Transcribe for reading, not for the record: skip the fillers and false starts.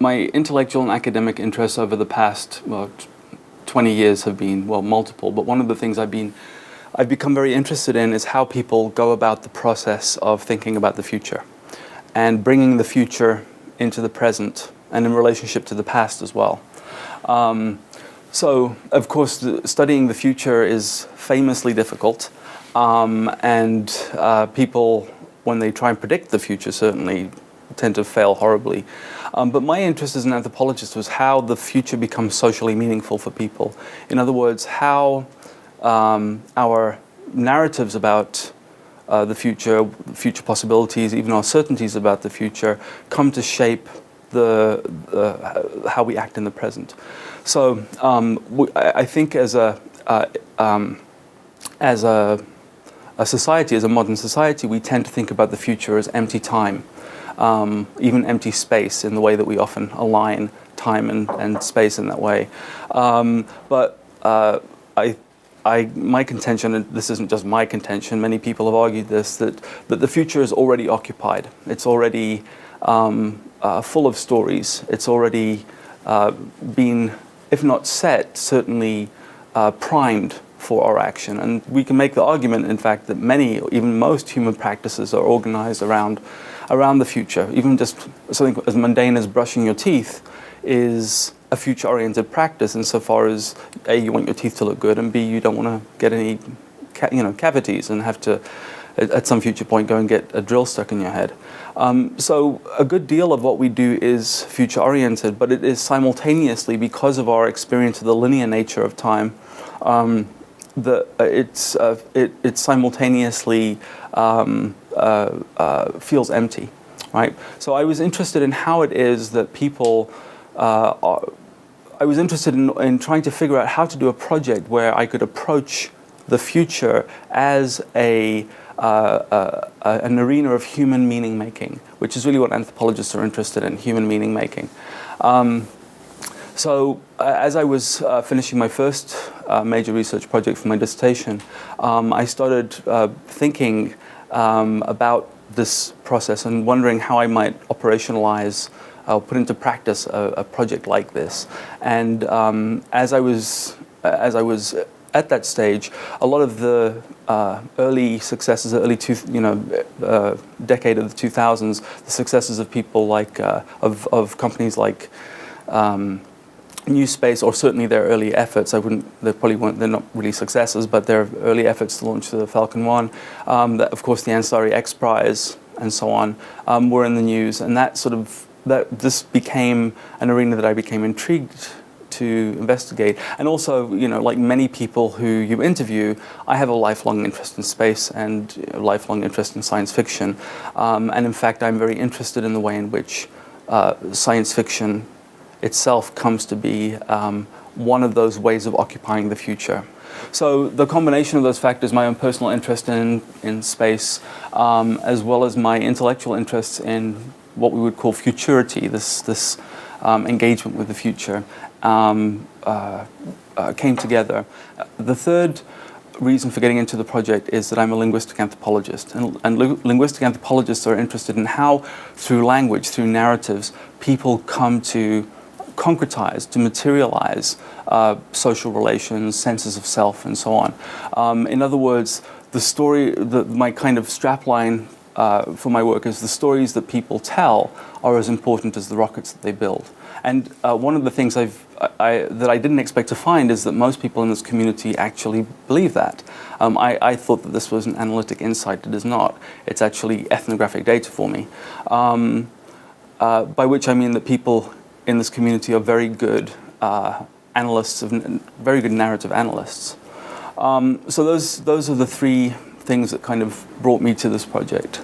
my intellectual and academic interests over the past, well, 20 years have been, well, multiple, but one of the things I've become very interested in is how people go about the process of thinking about the future and bringing the future into the present and in relationship to the past as well. So, of course, studying the future is famously difficult, and people, when they try and predict the future, certainly tend to fail horribly. But my interest as an anthropologist was how the future becomes socially meaningful for people. In other words, how our narratives about the future possibilities, even our certainties about the future, come to shape how we act in the present. So I think as a society, as a modern society, we tend to think about the future as empty time, even empty space, in the way that we often align time and space in that way. But my contention, and this isn't just my contention, many people have argued this, that the future is already occupied. It's already full of stories. It's already been, if not set, certainly primed for our action. And we can make the argument, in fact, that many, even most human practices are organized around the future. Even just something as mundane as brushing your teeth is a future-oriented practice insofar as A, you want your teeth to look good, and B, you don't want to get any cavities and have to, at some future point, go and get a drill stuck in your head. So a good deal of what we do is future-oriented, but it is simultaneously, because of our experience of the linear nature of time, it simultaneously feels empty, right? So I was interested in how it is that people I was interested in trying to figure out how to do a project where I could approach the future as an arena of human meaning making, which is really what anthropologists are interested in, human meaning making. So as I was finishing my first major research project for my dissertation, I started thinking about this process and wondering how I might operationalize put into practice a project like this. And as I was at that stage, a lot of the early successes, the early decade of the 2000s, the successes of people like of companies like NewSpace, or certainly their early efforts. They're not really successes, but their early efforts to launch the Falcon 1, of course the Ansari X Prize and so on, were in the news, and this became an arena that I became intrigued to investigate. And also, like many people who you interview, I have a lifelong interest in space and a lifelong interest in science fiction. And in fact, I'm very interested in the way in which science fiction itself comes to be one of those ways of occupying the future. So the combination of those factors, my own personal interest in space, as well as my intellectual interests in what we would call futurity, this engagement with the future, came together. The third reason for getting into the project is that I'm a linguistic anthropologist, and linguistic anthropologists are interested in how, through language, through narratives, people come to concretize, to materialize social relations, senses of self, and so on. In other words, my kind of strapline for my work is the stories that people tell are as important as the rockets that they build. And one of the things that I didn't expect to find is that most people in this community actually believe that. I thought that this was an analytic insight. It is not. It's actually ethnographic data for me. By which I mean that people in this community are very good analysts, very good narrative analysts. So those are the three things that kind of brought me to this project.